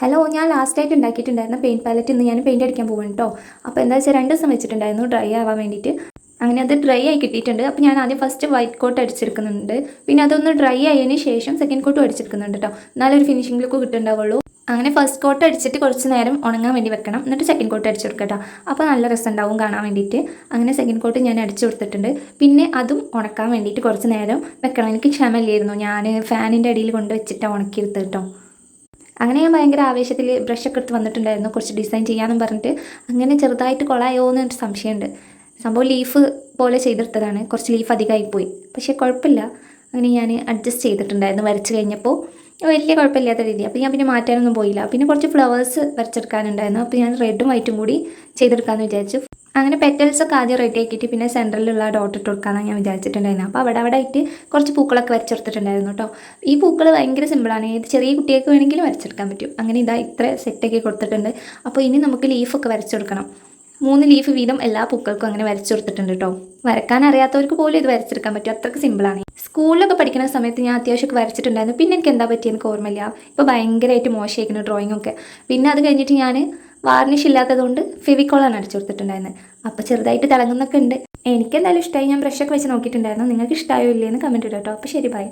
Hello, ഞാൻ ലാസ്റ്റായിട്ട് ഉണ്ടാക്കിയിട്ടുണ്ടായിരുന്ന paint palette ഇന്ന് ഞാൻ പെയിൻറ്റ് അടിക്കാൻ പോകും കേട്ടോ. അപ്പോൾ എന്താ വെച്ചാൽ 2 ദിവസം വെച്ചിട്ടുണ്ടായിരുന്നു ഡ്രൈ ആവാൻ വേണ്ടിയിട്ട്. അങ്ങനെ അത് ഡ്രൈ ആയി കിട്ടിയിട്ടുണ്ട്. അപ്പോൾ ഞാൻ ആദ്യം ഫസ്റ്റ് വൈറ്റ് കോട്ട് അടിച്ചെടുക്കുന്നുണ്ട്. പിന്നെ അതൊന്ന് ഡ്രൈ ആയതിന് ശേഷം സെക്കൻഡ് കോട്ടും അടിച്ചെടുക്കുന്നുണ്ട് കേട്ടോ. എന്നാലൊരു ഫിനിഷിംഗ് ലുക്ക് കിട്ടുന്നുണ്ടാവുള്ളൂ. അങ്ങനെ ഫസ്റ്റ് കോട്ട് അടിച്ചിട്ട് കുറച്ച് നേരം ഉണങ്ങാൻ വേണ്ടി വെക്കണം. എന്നിട്ട് സെക്കൻഡ് കോട്ട് അടിച്ചു കൊടുക്കുക കേട്ടോ. അപ്പോൾ നല്ല രസമുണ്ടാവും കാണാൻ വേണ്ടിയിട്ട്. അങ്ങനെ സെക്കൻഡ് കോട്ട് ഞാൻ അടിച്ചു കൊടുത്തിട്ടുണ്ട്. പിന്നെ അതും ഉണക്കാൻ വേണ്ടിയിട്ട് കുറച്ച് നേരം വെക്കണം. എനിക്ക് ക്ഷമയില്ലായിരുന്നു. ഞാൻ ഫാനിൻ്റെ അടിയിൽ കൊണ്ട് വെച്ചിട്ട് ഉണക്കിയെടുത്ത് കേട്ടോ. അങ്ങനെ ഞാൻ ഭയങ്കര ആവേശത്തിൽ ബ്രഷൊക്കെ എടുത്ത് വന്നിട്ടുണ്ടായിരുന്നു കുറച്ച് ഡിസൈൻ ചെയ്യാമെന്നും പറഞ്ഞിട്ട്. അങ്ങനെ ചെറുതായിട്ട് കൊളായോ എന്നൊരു സംശയമുണ്ട്. സംഭവം ലീഫ് പോലെ ചെയ്തെടുത്തതാണ്, കുറച്ച് ലീഫ് അധികമായിപ്പോയി. പക്ഷേ കുഴപ്പമില്ല, അങ്ങനെ ഞാൻ അഡ്ജസ്റ്റ് ചെയ്തിട്ടുണ്ടായിരുന്നു വരച്ച് കഴിഞ്ഞപ്പോൾ. വലിയ കുഴപ്പമില്ലാത്ത രീതി. അപ്പോൾ ഞാൻ പിന്നെ മാറ്റാനൊന്നും പോയില്ല. പിന്നെ കുറച്ച് ഫ്ലവേഴ്സ് വരച്ചെടുക്കാനുണ്ടായിരുന്നു. അപ്പോൾ ഞാൻ റെഡും വൈറ്റും കൂടി ചെയ്തെടുക്കാമെന്ന് വിചാരിച്ചു. അങ്ങനെ പെറ്റൽസൊക്കെ ആദ്യം റെഡി ആക്കിയിട്ട് പിന്നെ സെൻറ്ററിലുള്ള ഡോട്ട് ഇട്ട് കൊടുക്കാമെന്നാണ് ഞാൻ വിചാരിച്ചിട്ടുണ്ടായിരുന്നു. അപ്പോൾ അവിടെ ആയിട്ട് കുറച്ച് പൂക്കളൊക്കെ വരച്ചെടുത്തിട്ടുണ്ടായിരുന്നു കേട്ടോ. ഈ പൂക്കൾ ഭയങ്കര സിമ്പിളാണ്, ഏത് ചെറിയ കുട്ടികൾക്ക് വേണമെങ്കിലും വരച്ചെടുക്കാൻ പറ്റും. അങ്ങനെ ഇതാ ഇത്ര സെറ്റൊക്കെ കൊടുത്തിട്ടുണ്ട്. അപ്പോൾ ഇനി നമുക്ക് ലീഫൊക്കെ വരച്ചെടുക്കണം. 3 ലീഫ് വീതം എല്ലാ പൂക്കൾക്കും അങ്ങനെ വരച്ചു കൊടുത്തിട്ടുണ്ട് കേട്ടോ. വരക്കാൻ അറിയാത്തവർക്ക് പോലും ഇത് വരച്ചെടുക്കാൻ പറ്റും, അത്രയ്ക്ക് സിമ്പിളാണ്. സ്കൂളിലൊക്കെ പഠിക്കുന്ന സമയത്ത് ഞാൻ അത്യാവശ്യമൊക്കെ വരച്ചിട്ടുണ്ടായിരുന്നു. പിന്നെ എനിക്ക് എന്താ പറ്റിയെന്ന് എനിക്ക് ഓർമ്മയില്ല. ഇപ്പോൾ ഭയങ്കരമായിട്ട് മോശമായിരിക്കുന്നു ഡ്രോയിങ്ങൊക്കെ. പിന്നെ അത് കഴിഞ്ഞിട്ട് ഞാൻ വാർണിഷ് ഇല്ലാത്തതുകൊണ്ട് ഫെവിക്കോളാണ് അടിച്ചു കൊടുത്തിട്ടുണ്ടായിരുന്നത്. അപ്പോൾ ചെറുതായിട്ട് തിളങ്ങുന്നൊക്കെ ഉണ്ട്. എനിക്കെന്തായാലും ഇഷ്ടമായി. ഞാൻ ബ്രഷൊക്കെ വെച്ച് നോക്കിയിട്ടുണ്ടായിരുന്നു. നിങ്ങൾക്ക് ഇഷ്ടമായോ ഇല്ലയെന്ന് കമൻറ്റ് ഇട്ടോ. അപ്പോൾ ശരി, ബൈ.